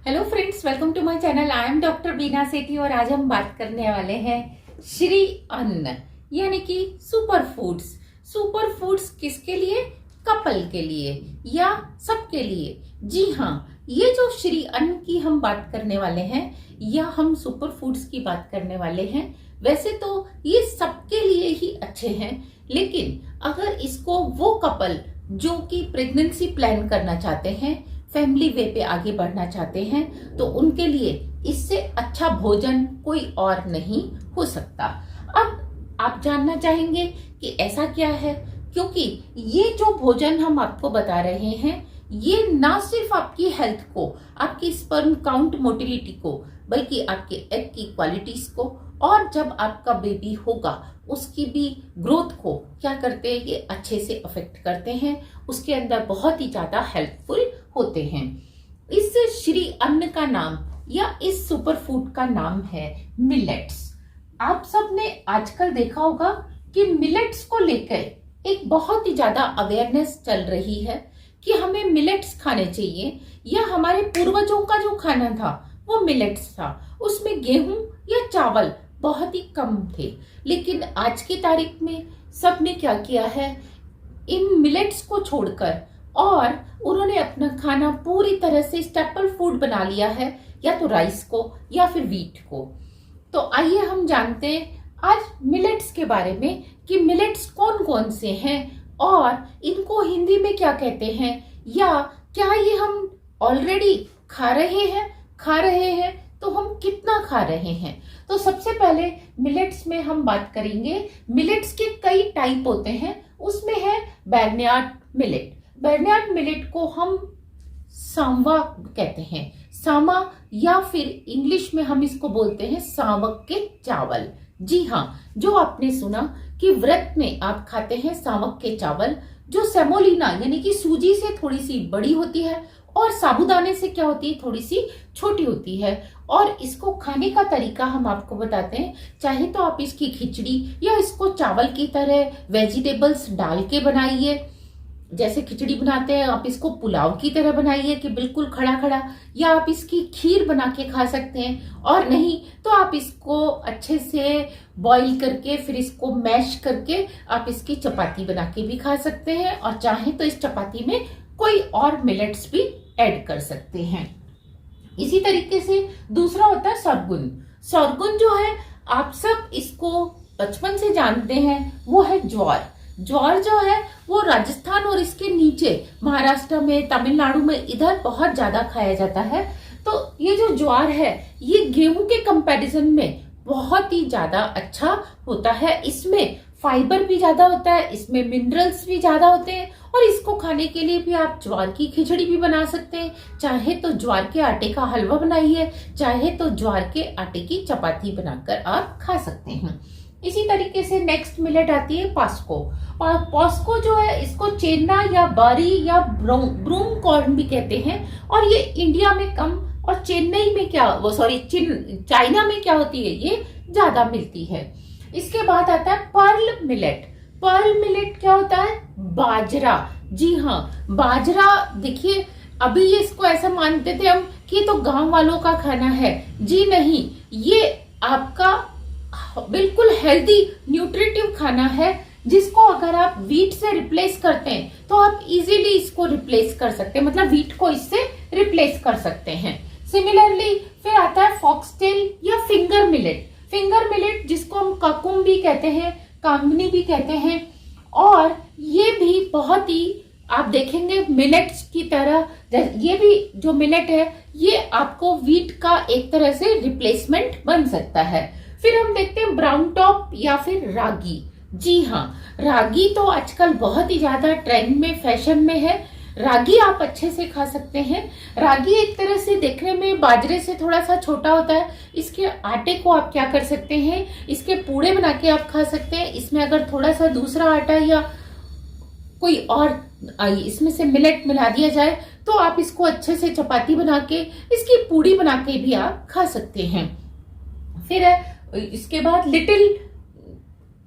Hello friends, welcome to my channel. I am doctor Bina Sethi और आज हम बात करने वाले हैं श्री अन्न यानी कि सुपर फूड्स। सुपर फूड्स किसके लिए? कपल के लिए या सबके लिए? जी हाँ, ये जो श्री अन्न की हम बात करने वाले हैं या हम सुपर फूड्स की बात करने वाले हैं, वैसे तो ये सबके लिए ही अच्छे हैं, लेकिन अगर इसको वो कपल जो कि प्रेगनेंसी प्लान करना चाहते हैं, फैमिली वे पे आगे बढ़ना चाहते हैं, तो उनके लिए इससे अच्छा भोजन कोई और नहीं हो सकता। अब आप जानना चाहेंगे कि ऐसा क्या है, क्योंकि ये जो भोजन हम आपको बता रहे हैं ये ना सिर्फ आपकी हेल्थ को, आपकी स्पर्म काउंट मोटिलिटी को, बल्कि आपके एग की क्वालिटीज को और जब आपका बेबी होगा उसकी भी ग्रोथ को क्या करते हैं, ये अच्छे से अफेक्ट करते हैं, उसके अंदर बहुत ही ज्यादा हेल्पफुल होते हैं। इस श्री अन्न का नाम या इस सुपर फूड का नाम है मिलेट्स। आप सब ने आजकल देखा होगा कि मिलेट्स को लेकर एक बहुत ही ज्यादा अवेयरनेस चल रही है कि हमें मिलेट्स खाने चाहिए, या हमारे पूर्वजों का जो खाना था वो मिलेट्स था, उसमें गेहूं या चावल बहुत ही कम थे। लेकिन आज की तारीख में सबने क्या किया है, इन मिलेट्स को छोड़कर और उन्होंने अपना खाना पूरी तरह से स्टेपल फूड बना लिया है, या तो राइस को या फिर व्हीट को। तो आइए हम जानते हैं आज मिलेट्स के बारे में कि मिलेट्स कौन कौन से हैं और इनको हिंदी में क्या कहते हैं, या क्या ये हम ऑलरेडी खा रहे हैं तो हम कितना खा रहे हैं। तो सबसे पहले मिलेट्स में हम बात करेंगे। मिलेट्स के कई टाइप होते हैं, उसमें है बैरन्यार्ड मिलेट। बैरन्यार्ड मिलेट को हम सांवा कहते हैं, सामा, या फिर इंग्लिश में हम इसको बोलते हैं सावक के चावल। जी हाँ, जो आपने सुना कि व्रत में आप खाते हैं सावक के चावल, जो सेमोलिना यानी कि सूजी से थोड़ी सी बड़ी होती है और साबूदाने से क्या होती है, थोड़ी सी छोटी होती है। और इसको खाने का तरीका हम आपको बताते हैं। चाहे तो आप इसकी खिचड़ी या इसको चावल की तरह वेजिटेबल्स डाल के बनाइए, जैसे खिचड़ी बनाते हैं, आप इसको पुलाव की तरह बनाइए कि बिल्कुल खड़ा खड़ा, या आप इसकी खीर बना के खा सकते हैं, और नहीं तो आप इसको अच्छे से बॉईल करके फिर इसको मैश करके आप इसकी चपाती बना के भी खा सकते हैं, और चाहे तो इस चपाती में कोई और मिलेट्स भी ऐड कर सकते हैं। इसी तरीके से दूसरा होता है सरगुन। सरगुन जो है आप सब इसको बचपन से जानते हैं, वो है ज्वार। ज्वार जो है वो राजस्थान और इसके नीचे महाराष्ट्र में, तमिलनाडु में इधर बहुत ज्यादा खाया जाता है। तो ये जो ज्वार है ये गेहूं के कंपैरिजन में बहुत ही ज्यादा अच्छा होता है। इसमें फाइबर भी ज्यादा होता है, इसमें मिनरल्स भी ज्यादा होते हैं, और इसको खाने के लिए भी आप ज्वार की खिचड़ी भी बना सकते हैं, चाहे तो ज्वार के आटे का हलवा बनाइए, चाहे तो ज्वार के आटे की चपाती बनाकर आप खा सकते हैं। इसी तरीके से नेक्स्ट मिलेट आती है पास्को। पास्को जो है इसको चेन्ना या बारी या ब्रूम कॉर्न भी कहते हैं, और ये इंडिया में कम और चेन्नई में चाइना में क्या होती है, ये ज्यादा मिलती है। इसके बाद आता है पर्ल मिलेट। पर्ल मिलेट क्या होता है? बाजरा। जी हाँ, बाजरा। देखिए अभी ये इसको ऐसा मानते थे हम कि ये तो गांव वालों का खाना है। जी नहीं, ये आपका बिल्कुल हेल्दी न्यूट्रिटिव खाना है, जिसको अगर आप व्हीट से रिप्लेस करते हैं तो आप इजीली इसको रिप्लेस कर सकते हैं, मतलब व्हीट को इससे रिप्लेस कर सकते हैं। सिमिलरली फिर आता है फॉक्सटेल या फिंगर मिलेट। फिंगर मिलेट जिसको हम काकुम भी कहते हैं, कांगनी भी कहते हैं, और ये भी बहुत ही आप देखेंगे मिलेट्स की तरह, ये भी जो मिलेट है ये आपको व्हीट का एक तरह से रिप्लेसमेंट बन सकता है। फिर हम देखते हैं ब्राउन टॉप या फिर रागी। जी हाँ, रागी तो आजकल बहुत ही ज्यादा ट्रेंड में, फैशन में है। रागी आप अच्छे से खा सकते हैं। रागी एक तरह से देखने में बाजरे से थोड़ा सा छोटा होता है। इसके आटे को आप क्या कर सकते हैं, इसके पूड़े बना के आप खा सकते हैं। इसमें अगर थोड़ा सा दूसरा आटा या कोई और इसमें से मिलेट मिला दिया जाए तो आप इसको अच्छे से चपाती बना के, इसकी पूड़ी बना के भी आप खा सकते हैं। फिर इसके बाद लिटिल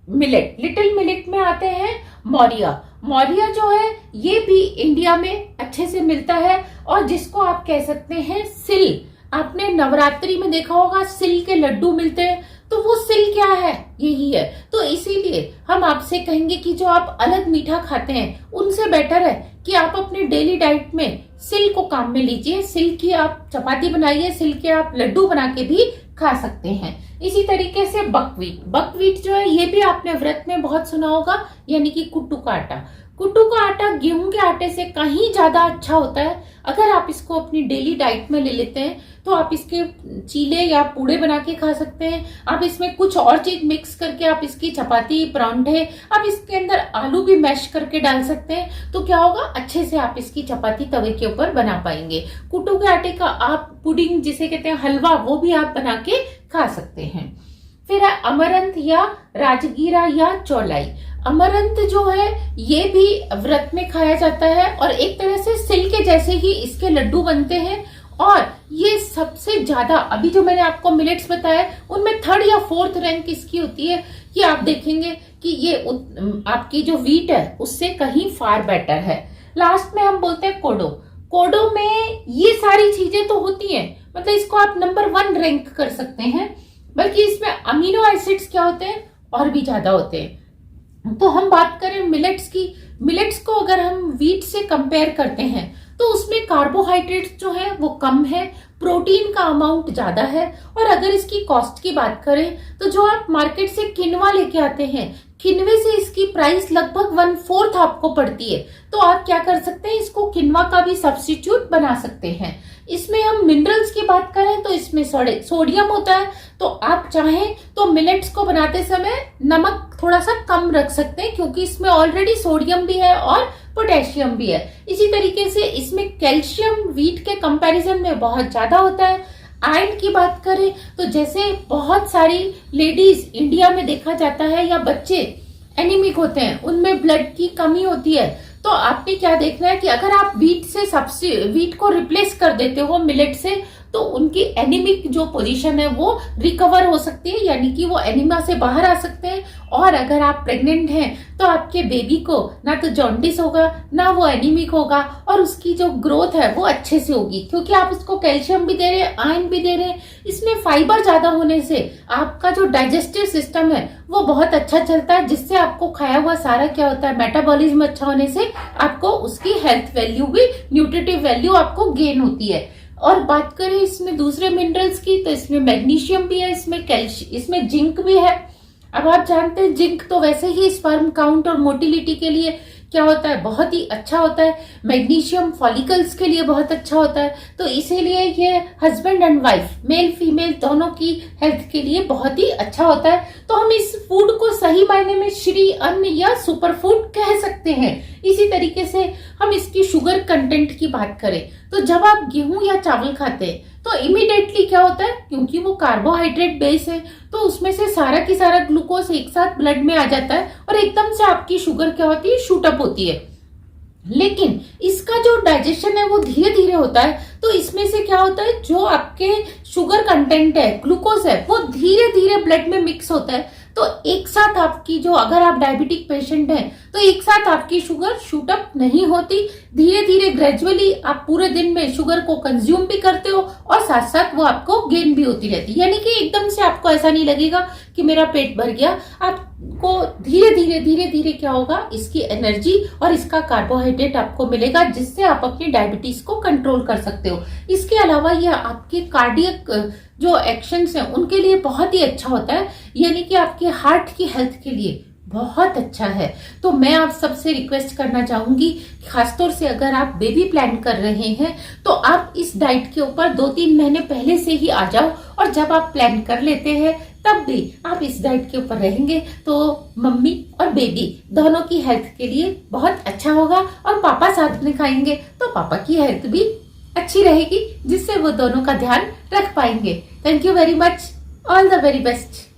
मिलेट में आते हैं मौरिया। मौर्या जो है ये भी इंडिया में अच्छे से मिलता है, और जिसको आप कह सकते हैं सिल। आपने नवरात्रि में देखा होगा सिल के लड्डू मिलते हैं, तो वो सिल क्या है, यही है। तो इसीलिए हम आपसे कहेंगे कि जो आप अलग मीठा खाते हैं उनसे बेटर है कि आप अपने डेली डाइट में सिल को काम में लीजिए। सिल की आप चपाती बनाइए, सिल के आप लड्डू बना के भी खा सकते हैं। इसी तरीके से बकव्हीट, बकव्हीट जो है ये भी आपने व्रत में बहुत सुना होगा, यानी कि कुट्टू का आटा। कुट्टू का आटा गेहूं के आटे से कहीं ज्यादा अच्छा होता है। अगर आप इसको अपनी डेली डाइट में ले लेते हैं तो आप इसके चीले या पूड़े बना के खा सकते हैं। आप इसमें कुछ और चीज मिक्स करके आप इसकी चपाती, परांठे, आप इसके अंदर आलू भी मैश करके डाल सकते हैं। तो क्या होगा, अच्छे से आप इसकी चपाती तवे के ऊपर बना पाएंगे। कुट्टू के आटे का आप पुडिंग जिसे कहते हैं हलवा, वो भी आप बना के खा सकते हैं। फिर है अमरंथ या राजगीरा या चौलाई। अमरंथ जो है ये भी व्रत में खाया जाता है और एक तरह से सिल के जैसे ही इसके लड्डू बनते हैं। और ये सबसे ज्यादा, अभी जो मैंने आपको मिलेट्स बताया उनमें 3rd या 4th रैंक इसकी होती है कि आप देखेंगे कि ये आपकी जो व्हीट है उससे कहीं फार बेटर है। लास्ट में हम बोलते हैं कोडो। कोडो में ये सारी चीजें तो होती हैं, मतलब इसको आप नंबर 1 रैंक कर सकते हैं, बल्कि इसमें अमीनो एसिड्स क्या होते हैं और भी ज्यादा होते हैं। तो हम बात करें मिलेट्स की, मिलेट्स को अगर हम व्हीट से कंपेयर करते हैं तो उसमें कार्बोहाइड्रेट्स जो है वो कम है, प्रोटीन का अमाउंट ज्यादा है। और अगर इसकी कॉस्ट की बात करें तो जो आप मार्केट से किनवा लेके आते हैं, किनवे से इसकी प्राइस लगभग 1/4 आपको पड़ती है। तो आप क्या कर सकते हैं, इसको किनवा का भी सब्स्टिट्यूट बना सकते हैं। इसमें हम मिनरल्स की बात करें तो इसमें सोडियम होता है, तो आप चाहें तो मिलेट्स को बनाते समय नमक थोड़ा सा कम रख सकते हैं, क्योंकि इसमें ऑलरेडी सोडियम भी है और पोटेशियम भी है। इसी तरीके से इसमें कैल्शियम व्हीट के कंपैरिजन में बहुत ज्यादा होता है। आयरन की बात करें तो जैसे बहुत सारी लेडीज इंडिया में देखा जाता है या बच्चे एनीमिक होते हैं, उनमें ब्लड की कमी होती है, तो आपने क्या देखना है कि अगर आप व्हीट को रिप्लेस कर देते हो मिलेट से, तो उनकी एनीमिक जो पोजीशन है वो रिकवर हो सकती है, यानी कि वो एनीमिया से बाहर आ सकते हैं। और अगर आप प्रेग्नेंट हैं तो आपके बेबी को ना तो जॉन्डिस होगा ना वो एनीमिक होगा, और उसकी जो ग्रोथ है वो अच्छे से होगी, क्योंकि आप उसको कैल्शियम भी दे रहे हैं, आयरन भी दे रहे हैं। इसमें फाइबर ज्यादा होने से आपका जो डाइजेस्टिव सिस्टम है वो बहुत अच्छा चलता है, जिससे आपको खाया हुआ सारा क्या होता है, मेटाबॉलिज्म अच्छा होने से आपको उसकी हेल्थ वैल्यू भी, न्यूट्रिटिव वैल्यू आपको गेन होती है। और बात करें इसमें दूसरे मिनरल्स की तो इसमें मैग्नीशियम भी है, इसमें जिंक भी है। अब आप जानते हैं जिंक तो वैसे ही स्पर्म काउंट और मोटिलिटी के लिए क्या होता है, बहुत ही अच्छा होता है। मैग्नीशियम फॉलिकल्स के लिए बहुत अच्छा होता है, तो इसीलिए ये husband and wife, male female दोनों की हेल्थ के लिए बहुत ही अच्छा होता है। तो हम इस फूड को सही मायने में श्री अन्न या सुपर फूड कह सकते हैं। इसी तरीके से हम इसकी शुगर कंटेंट की बात करें तो जब आप गेहूं या चावल खाते हैं तो इमीडिएटली क्या होता है, क्योंकि वो कार्बोहाइड्रेट बेस है, तो उसमें से सारा की सारा ग्लूकोज एक साथ ब्लड में आ जाता है और एकदम से आपकी शुगर क्या होती है, शूट अप होती है। लेकिन इसका जो डाइजेशन है वो धीरे धीरे होता है, तो इसमें से क्या होता है, जो आपके शुगर कंटेंट है, ग्लूकोज है, वो धीरे धीरे ब्लड में मिक्स होता है। तो एक साथ आपकी जो, अगर आप डायबिटिक पेशेंट हैं तो एक साथ आपकी शुगर शूट अप नहीं होती, धीरे धीरे ग्रेजुअली आप पूरे दिन में शुगर को कंज्यूम भी करते हो और साथ साथ वो आपको गेन भी होती रहती है। यानी कि एकदम से आपको ऐसा नहीं लगेगा कि मेरा पेट भर गया, आपको धीरे धीरे क्या होगा, इसकी एनर्जी और इसका कार्बोहाइड्रेट आपको मिलेगा, जिससे आप अपनी डायबिटीज को कंट्रोल कर सकते हो। इसके अलावा यह आपके कार्डियक जो एक्शंस हैं उनके लिए बहुत ही अच्छा होता है, यानी कि आपके हार्ट की हेल्थ के लिए बहुत अच्छा है। तो मैं आप सबसे रिक्वेस्ट करना चाहूंगी, खासतौर से अगर आप बेबी प्लान कर रहे हैं तो आप इस डाइट के ऊपर 2-3 महीने पहले से ही आ जाओ, और जब आप प्लान कर लेते हैं तब भी आप इस डाइट के ऊपर रहेंगे तो मम्मी और बेबी दोनों की हेल्थ के लिए बहुत अच्छा होगा। और पापा साथ में खाएंगे तो पापा की हेल्थ भी अच्छी रहेगी, जिससे वो दोनों का ध्यान रख पाएंगे। Thank you very much, all the very best.